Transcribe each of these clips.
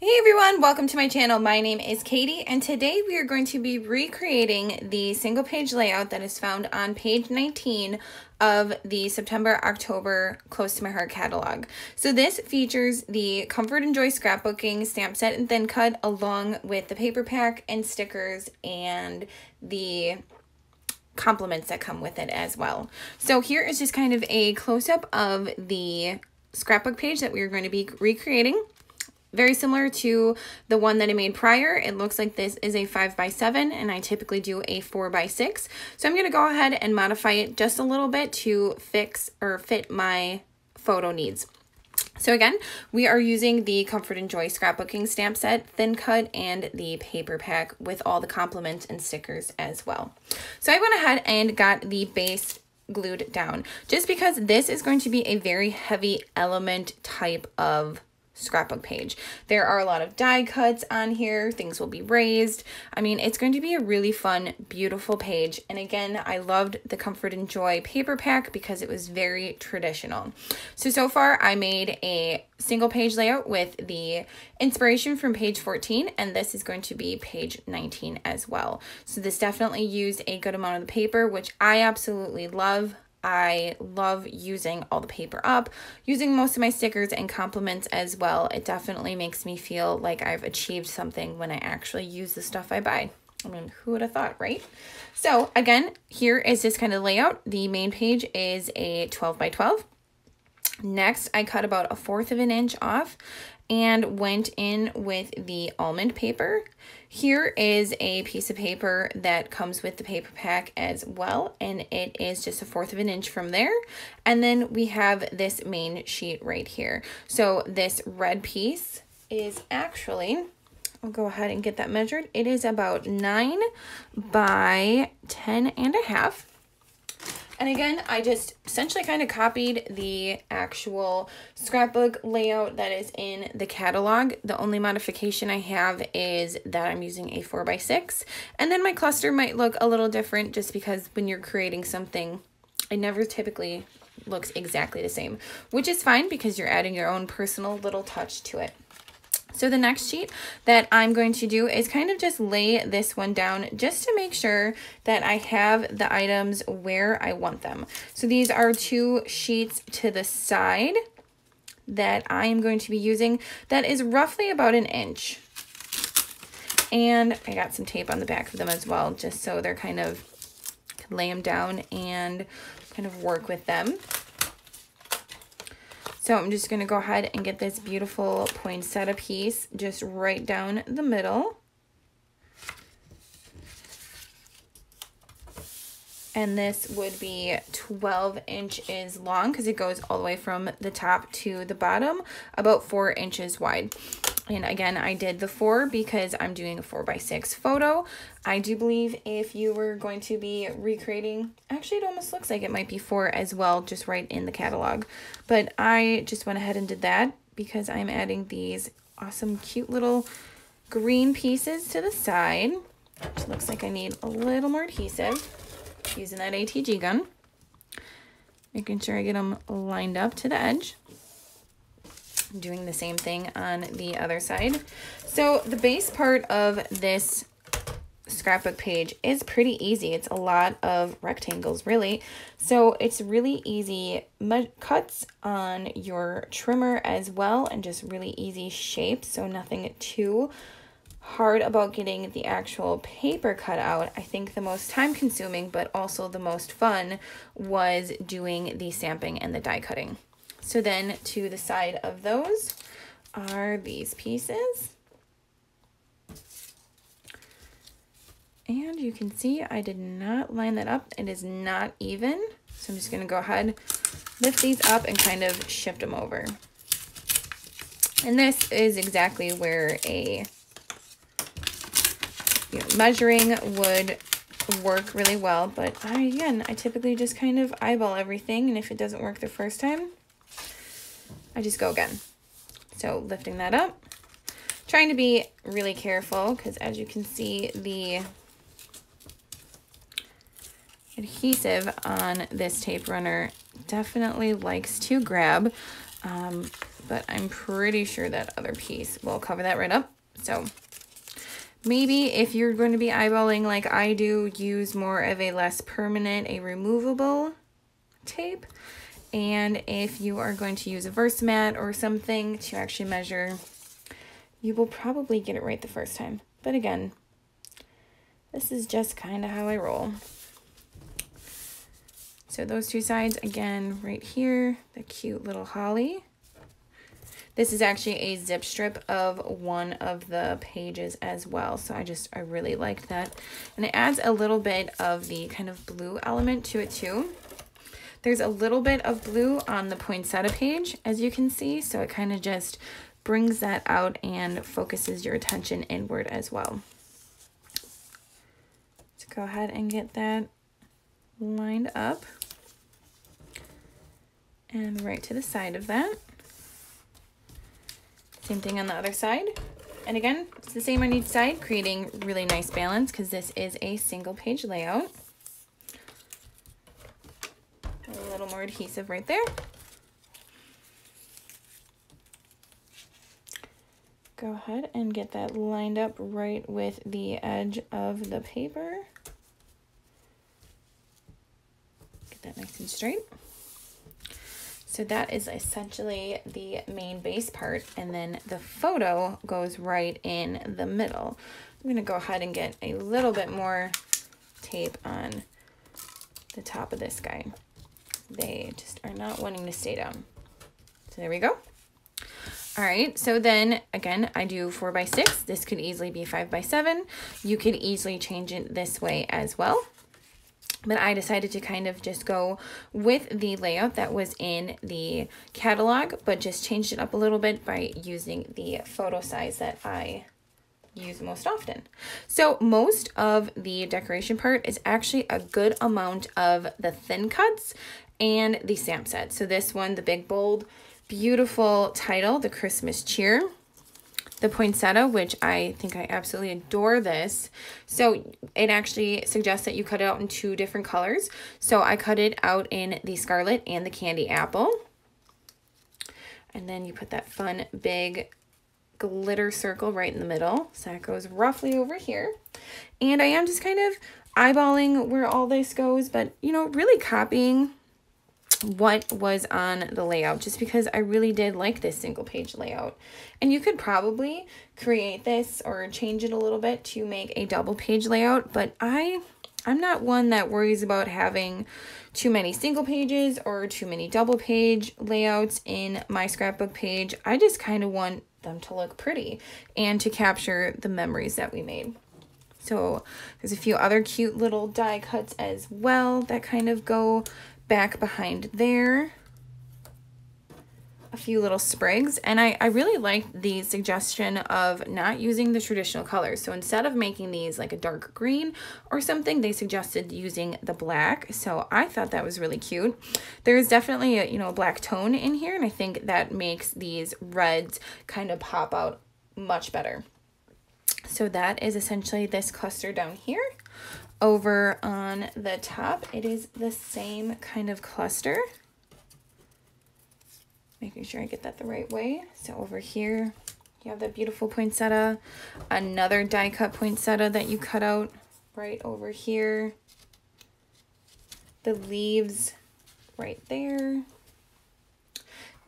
Hey everyone, welcome to my channel. My name is Katie and today we are going to be recreating the single page layout that is found on page 19 of the September-October Close to My Heart catalog. So this features the Comfort and Joy scrapbooking stamp set and thin cut along with the paper pack and stickers and the compliments that come with it as well. So here is just kind of a close-up of the scrapbook page that we are going to be recreating. Very similar to the one that I made prior. It looks like this is a 5x7 and I typically do a 4x6. So I'm going to go ahead and modify it just a little bit to fix or fit my photo needs. So again, we are using the Comfort and Joy scrapbooking stamp set, thin cut, and the paper pack with all the compliments and stickers as well. So I went ahead and got the base glued down just because this is going to be a very heavy element type of scrapbook page. There are a lot of die cuts on here. Things will be raised. I mean, it's going to be a really fun, beautiful page. And again, I loved the Comfort and Joy paper pack because it was very traditional. So far I made a single page layout with the inspiration from page 14, and this is going to be page 19 as well. So this definitely used a good amount of the paper, which I absolutely love. I love using all the paper up, using most of my stickers and compliments as well. It definitely makes me feel like I've achieved something when I actually use the stuff I buy. I mean, who would have thought, right? So again, here is this kind of layout. The main page is a 12x12. Next, I cut about 1/4 of an inch off and went in with the almond paper. Here is a piece of paper that comes with the paper pack as well, and it is just 1/4 of an inch from there. And then we have this main sheet right here. So this red piece is actually, I'll go ahead and get that measured. It is about 9 by 10.5. And again, I just essentially kind of copied the actual scrapbook layout that is in the catalog. The only modification I have is that I'm using a 4x6. And then my cluster might look a little different just because when you're creating something, it never typically looks exactly the same, which is fine because you're adding your own personal little touch to it. So the next sheet that I'm going to do is kind of just lay this one down just to make sure that I have the items where I want them. So these are 2 sheets to the side that I am going to be using. That is roughly about 1 inch. And I got some tape on the back of them as well, just so they're kind of, lay them down and kind of work with them. So I'm just going to go ahead and get this beautiful poinsettia piece just right down the middle. And this would be 12 inches long because it goes all the way from the top to the bottom, about 4 inches wide. And again, I did the 4 because I'm doing a 4x6 photo. I do believe if you were going to be recreating, actually it almost looks like it might be 4 as well, just right in the catalog. But I just went ahead and did that because I'm adding these awesome, cute little green pieces to the side. Which looks like I need a little more adhesive. Using that ATG gun. Making sure I get them lined up to the edge. Doing the same thing on the other side. So the base part of this scrapbook page is pretty easy. It's a lot of rectangles really. So it's really easy cuts on your trimmer as well, and just really easy shapes. So nothing too hard about getting the actual paper cut out. I think the most time consuming but also the most fun was doing the stamping and the die cutting. So then to the side of those are these pieces. And you can see I did not line that up. It is not even. So I'm just going to go ahead, lift these up and kind of shift them over. And this is exactly where a measuring would work really well. But I typically just kind of eyeball everything. And if it doesn't work the first time, I just go again. So lifting that up, trying to be really careful because as you can see, the adhesive on this tape runner definitely likes to grab. but I'm pretty sure that other piece will cover that right up. So maybe if you're going to be eyeballing like I do, use more of a less permanent, a removable tape. And if you are going to use a Versamat or something to actually measure, you will probably get it right the first time. But again, this is just kind of how I roll. So those two sides, again, right here, the cute little holly. This is actually a zip strip of one of the pages as well. So I really liked that. And it adds a little bit of the kind of blue element to it too. There's a little bit of blue on the poinsettia page, as you can see. So it kind of just brings that out and focuses your attention inward as well. So go ahead and get that lined up. And right to the side of that. Same thing on the other side. And again, it's the same on each side, creating really nice balance because this is a single page layout. A little more adhesive right there. Go ahead and get that lined up right with the edge of the paper. Get that nice and straight. So that is essentially the main base part, and then the photo goes right in the middle. I'm gonna go ahead and get a little bit more tape on the top of this guy. They just are not wanting to stay down. So there we go. All right, so then again, I do 4x6. This could easily be 5x7. You could easily change it this way as well. But I decided to kind of just go with the layout that was in the catalog, but just changed it up a little bit by using the photo size that I use most often. So most of the decoration part is actually a good amount of the thin cuts and the stamp set. So this one, the big, bold, beautiful title, the Christmas Cheer. The poinsettia, which I think I absolutely adore this. So it actually suggests that you cut it out in 2 different colors. So I cut it out in the scarlet and the candy apple. And then you put that fun big glitter circle right in the middle. So that goes roughly over here. And I am just kind of eyeballing where all this goes, but you know, really copying what was on the layout, just because I really did like this single page layout. And you could probably create this or change it a little bit to make a double page layout, but I'm not one that worries about having too many single pages or too many double page layouts in my scrapbook page. I just kind of want them to look pretty and to capture the memories that we made. So there's a few other cute little die cuts as well that kind of go back behind there. A few little sprigs, and I really liked the suggestion of not using the traditional colors. So instead of making these like a dark green or something, they suggested using the black. So I thought that was really cute. There's definitely a black tone in here, and I think that makes these reds kind of pop out much better. So that is essentially this cluster down here. Over on the top, it is the same kind of cluster. Making sure I get that the right way. So over here, you have that beautiful poinsettia, another die cut poinsettia that you cut out right over here. The leaves right there.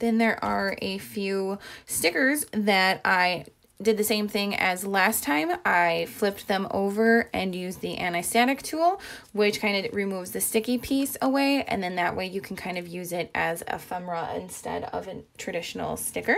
Then there are a few stickers that I did the same thing as last time. I flipped them over and used the anti-static tool, which kind of removes the sticky piece away, and then that way you can kind of use it as ephemera instead of a traditional sticker.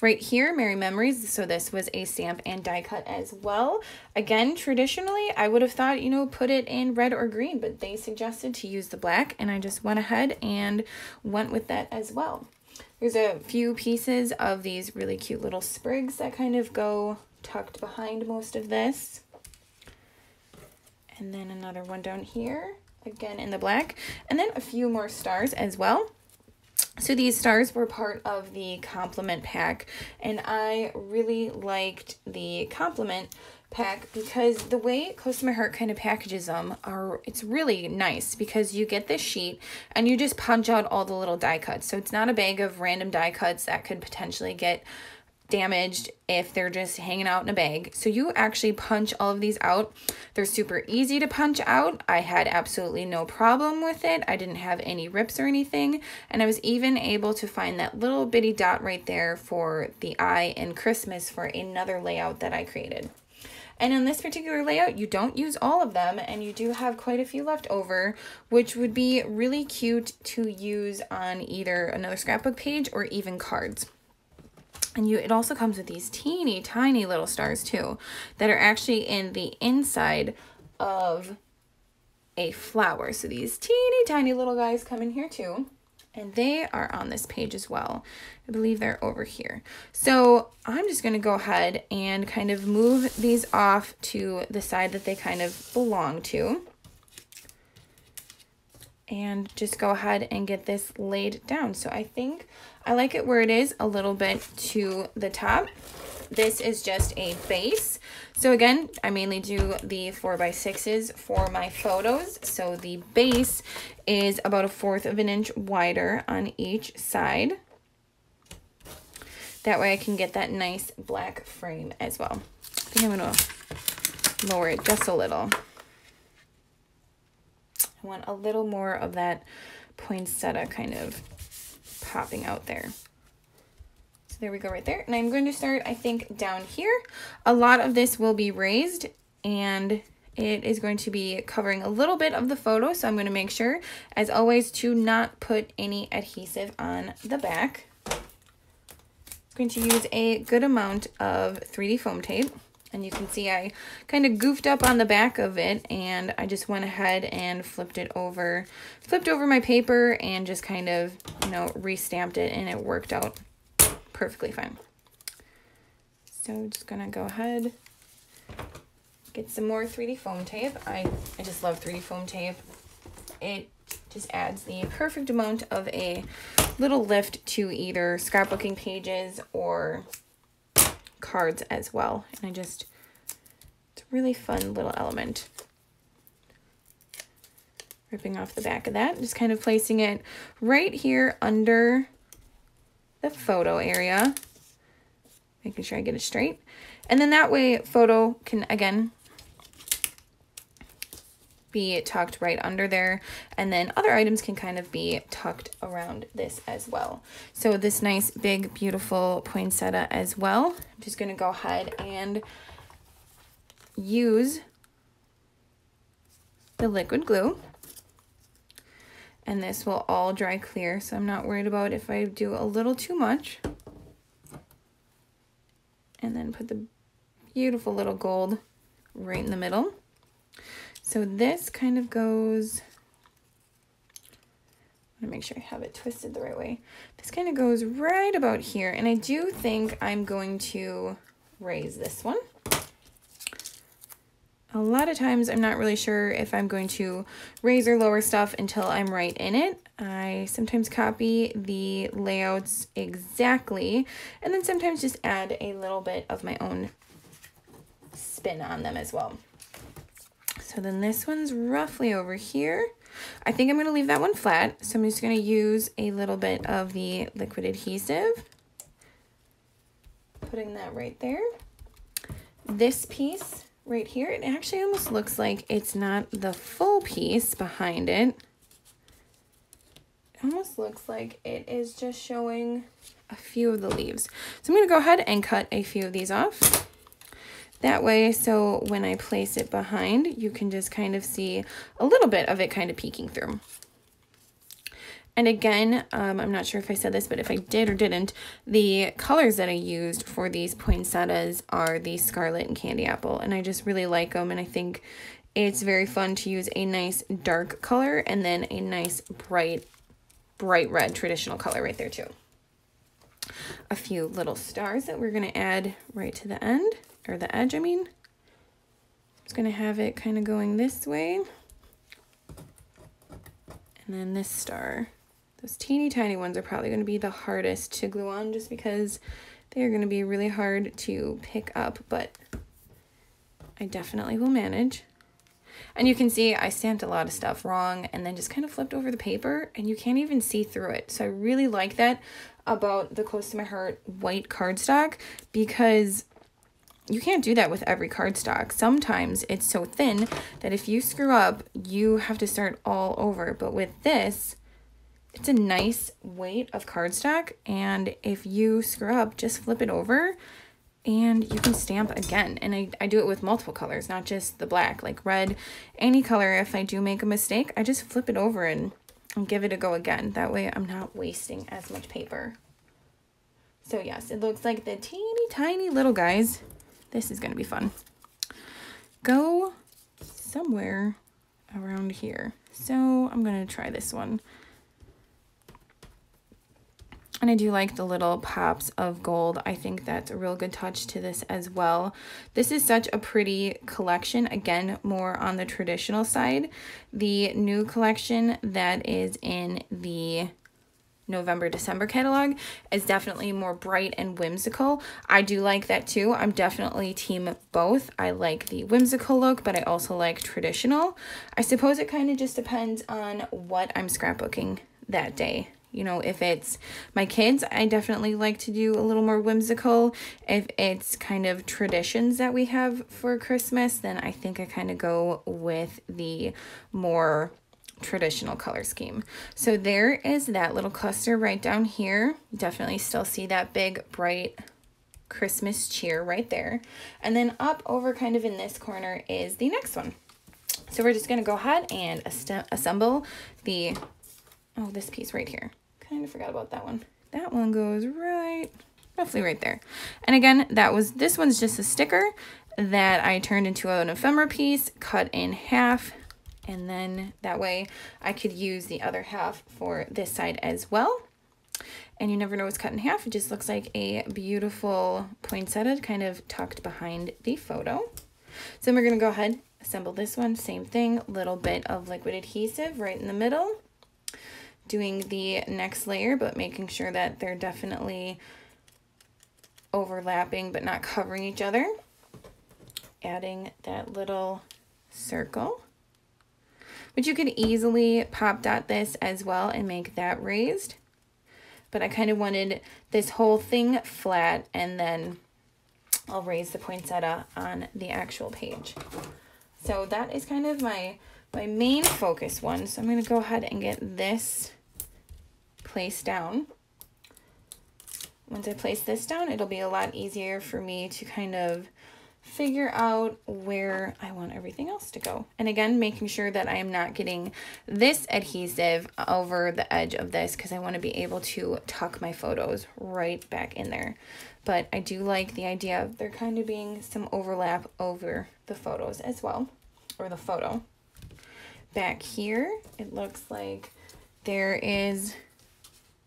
Right here, Merry Memories. So this was a stamp and die cut as well. Again, traditionally, I would have thought, put it in red or green, but they suggested to use the black, and I just went ahead and went with that as well. There's a few pieces of these really cute little sprigs that kind of go tucked behind most of this. And then another one down here, again in the black. And then a few more stars as well. So these stars were part of the compliment pack, and I really liked the compliment pack, because the way Close to My Heart kind of packages them it's really nice, because you get this sheet and you just punch out all the little die cuts. So it's not a bag of random die cuts that could potentially get damaged if they're just hanging out in a bag. So you actually punch all of these out. They're super easy to punch out. I had absolutely no problem with it. I didn't have any rips or anything. And I was even able to find that little bitty dot right there for the eye and Christmas for another layout that I created. And in this particular layout, you don't use all of them, and you do have quite a few left over, which would be really cute to use on either another scrapbook page or even cards. And it also comes with these teeny tiny little stars too, that are actually in the inside of a flower. So these teeny tiny little guys come in here too, and they are on this page as well. I believe they're over here. So I'm just gonna go ahead and kind of move these off to the side that they kind of belong to, and just go ahead and get this laid down. So I think I like it where it is, a little bit to the top. This is just a base. So again, I mainly do the 4x6s for my photos. So the base is about 1/4 of an inch wider on each side. That way I can get that nice black frame as well. I think I'm gonna lower it just a little. I want a little more of that poinsettia kind of popping out there. So there we go right there. And I'm going to start, I think, down here. A lot of this will be raised, and it is going to be covering a little bit of the photo. So I'm going to make sure, as always, to not put any adhesive on the back. I'm going to use a good amount of 3D foam tape. And you can see I kind of goofed up on the back of it, and I just went ahead and flipped over my paper and just kind of, you know, restamped it, and it worked out perfectly fine. So I'm just gonna go ahead, get some more 3D foam tape. I just love 3D foam tape. It just adds the perfect amount of a little lift to either scrapbooking pages or cards as well. And it's a really fun little element. Ripping off the back of that, just kind of placing it right here under the photo area, making sure I get it straight. And then that way photo can again be tucked right under there, and then other items can kind of be tucked around this as well. So this nice big beautiful poinsettia as well. I'm just going to go ahead and use the liquid glue, and this will all dry clear, so I'm not worried about if I do a little too much. And then put the beautiful little gold right in the middle. So this kind of goes, I want to make sure I have it twisted the right way. This kind of goes right about here, and I do think I'm going to raise this one. A lot of times I'm not really sure if I'm going to raise or lower stuff until I'm right in it. I sometimes copy the layouts exactly, and then sometimes just add a little bit of my own spin on them as well. So then this one's roughly over here. I think I'm going to leave that one flat, so I'm just going to use a little bit of the liquid adhesive, putting that right there. This piece right here, it actually almost looks like it's not the full piece behind it. It almost looks like it is just showing a few of the leaves. So I'm going to go ahead and cut a few of these off. That way, so when I place it behind, you can just kind of see a little bit of it kind of peeking through. And again, I'm not sure if I said this, but if I did or didn't, the colors that I used for these poinsettias are the Scarlet and Candy Apple, and I just really like them, and I think it's very fun to use a nice dark color and then a nice bright red traditional color right there too. A few little stars that we're going to add right to the end, or the edge, I mean. Just going to have it kind of going this way. And then this star. Those teeny tiny ones are probably going to be the hardest to glue on just because they are going to be really hard to pick up, but I definitely will manage. And you can see I stamped a lot of stuff wrong and then just kind of flipped over the paper and you can't even see through it. So I really like that about the Close to My Heart white cardstock, because you can't do that with every cardstock. Sometimes it's so thin that if you screw up, you have to start all over. But with this, it's a nice weight of cardstock, and if you screw up, just flip it over and you can stamp again. And I do it with multiple colors, not just the black, like red, any color. If I do make a mistake, I just flip it over and give it a go again. That way I'm not wasting as much paper. So yes, it looks like the teeny tiny little guys. This is gonna be fun. Go somewhere around here. So I'm gonna try this one. And I do like the little pops of gold. I think that's a real good touch to this as well. This is such a pretty collection. Again, more on the traditional side. The new collection that is in the November, December catalog is definitely more bright and whimsical. I do like that too. I'm definitely team both. I like the whimsical look, but I also like traditional. I suppose it kind of just depends on what I'm scrapbooking that day. You know, if it's my kids, I definitely like to do a little more whimsical. If it's kind of traditions that we have for Christmas, then I think I kind of go with the more traditional color scheme. So there is that little cluster right down here. Definitely still see that big bright Christmas cheer right there. And then up over kind of in this corner is the next one. So we're just going to go ahead and assemble the, oh, this piece right here. Kind of forgot about that one. That one goes roughly right there. And again, this one's just a sticker that I turned into an ephemera piece, cut in half. And then that way I could use the other half for this side as well. And you never know it's cut in half. It just looks like a beautiful poinsettia kind of tucked behind the photo. So we're going to go ahead, assemble this one. Same thing, little bit of liquid adhesive right in the middle. Doing the next layer, but making sure that they're definitely overlapping but not covering each other. Adding that little circle. But you could easily pop dot this as well and make that raised. But I kind of wanted this whole thing flat, and then I'll raise the poinsettia on the actual page. So that is kind of my main focus one. So I'm going to go ahead and get this placed down. Once I place this down, it'll be a lot easier for me to kind of figure out where I want everything else to go. And again, making sure that I am not getting this adhesive over the edge of this, because I want to be able to tuck my photos right back in there. But I do like the idea of there kind of being some overlap over the photos as well, or the photo. Back here, it looks like there is,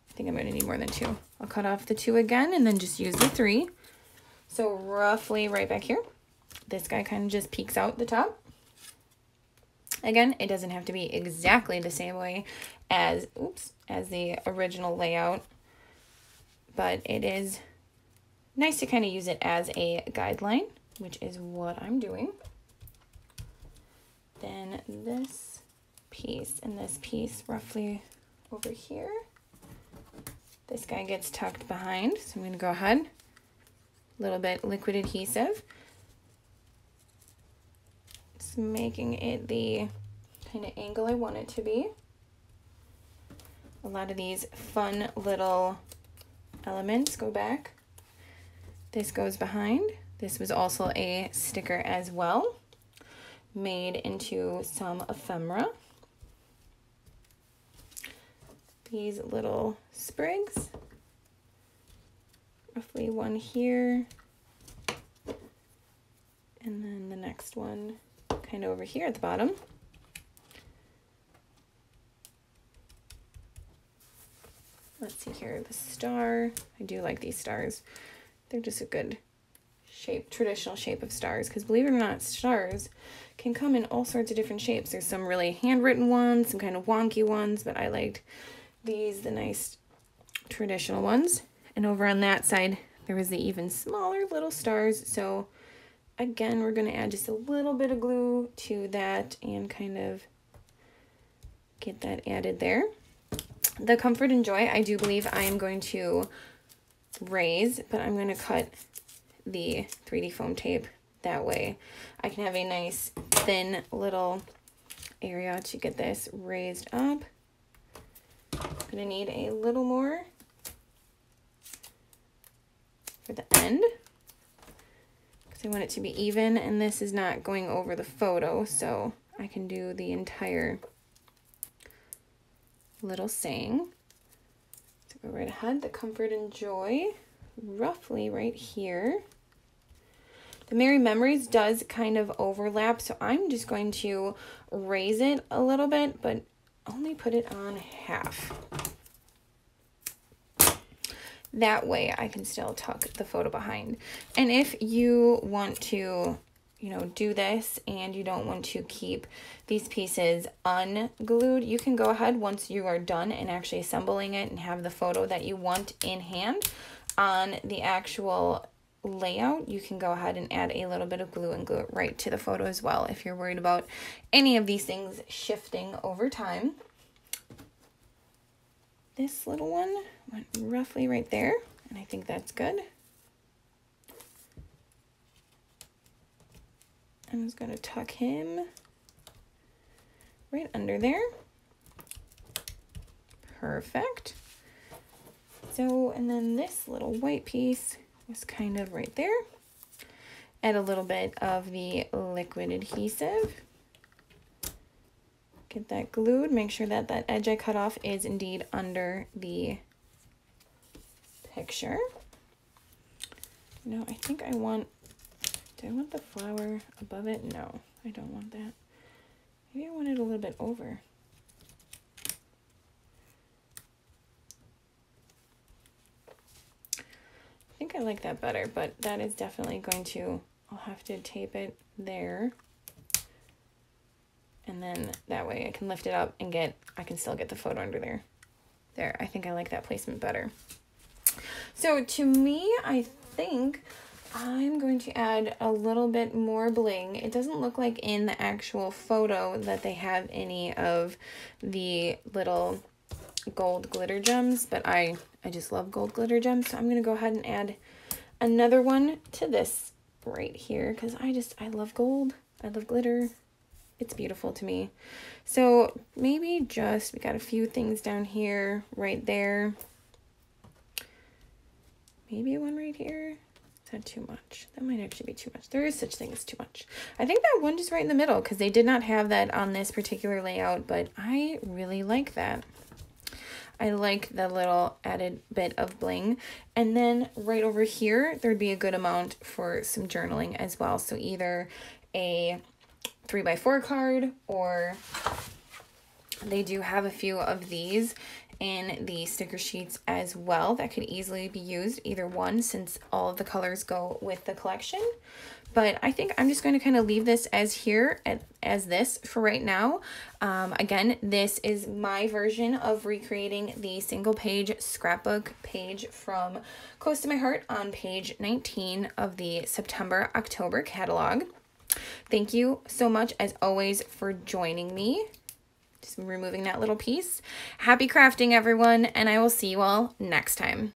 I think I'm going to need more than 2. I'll cut off the 2 again and then just use the 3. So roughly right back here, this guy kind of just peeks out the top. Again, it doesn't have to be exactly the same way as the original layout, but it is nice to kind of use it as a guideline, which is what I'm doing. Then this piece and this piece roughly over here. This guy gets tucked behind, so I'm going to go ahead. Little bit liquid adhesive. It's making it the kind of angle I want it to be. A lot of these fun little elements go back. This goes behind. This was also a sticker as well, made into some ephemera. These little sprigs. Roughly one here, and then the next one kind of over here at the bottom. Let's see here, the star. I do like these stars. They're just a good shape, traditional shape of stars, because believe it or not, stars can come in all sorts of different shapes. There's some really handwritten ones, some kind of wonky ones, but I liked these, the nice traditional ones. And over on that side, there was the even smaller little stars. So again, we're going to add just a little bit of glue to that and kind of get that added there. The Comfort and Joy, I do believe I am going to raise, but I'm going to cut the 3D foam tape that way. I can have a nice thin little area to get this raised up. I'm going to need a little more for the end because I want it to be even, and this is not going over the photo, so I can do the entire little saying. So go right ahead, the Comfort and Joy, roughly right here. The Merry Memories does kind of overlap, so I'm just going to raise it a little bit, but only put it on half. That way I can still tuck the photo behind. And if you want to, you know, do this and you don't want to keep these pieces unglued, you can go ahead once you are done and actually assembling it and have the photo that you want in hand on the actual layout. You can go ahead and add a little bit of glue and glue it right to the photo as well if you're worried about any of these things shifting over time. This little one went roughly right there, and I think that's good. I'm just going to tuck him right under there. Perfect. So, and then this little white piece is kind of right there. Add a little bit of the liquid adhesive. Get that glued. Make sure that that edge I cut off is indeed under the picture. No, I think I want, do I want the flower above it? No, I don't want that. Maybe I want it a little bit over. I think I like that better, but that is definitely going to, I'll have to tape it there. And then that way I can lift it up and I can still get the photo under there. There, I think I like that placement better. So to me, I think I'm going to add a little bit more bling. It doesn't look like in the actual photo that they have any of the little gold glitter gems, but I just love gold glitter gems, so I'm going to go ahead and add another one to this right here because I love gold. I love glitter. It's beautiful to me. So maybe just, we got a few things down here, right there. Maybe one right here. Is that too much? That might actually be too much. There is such thing as too much. I think that one just right in the middle because they did not have that on this particular layout, but I really like that. I like the little added bit of bling. And then right over here, there'd be a good amount for some journaling as well. So either a 3x4 card, or they do have a few of these in the sticker sheets as well that could easily be used, either one, since all of the colors go with the collection. But I think I'm just going to kind of leave this as here, as this for right now. Again, this is my version of recreating the single page scrapbook page from Close to My Heart on page 19 of the September-October catalog. Thank you so much, as always, for joining me. Just removing that little piece. Happy crafting, everyone, and I will see you all next time.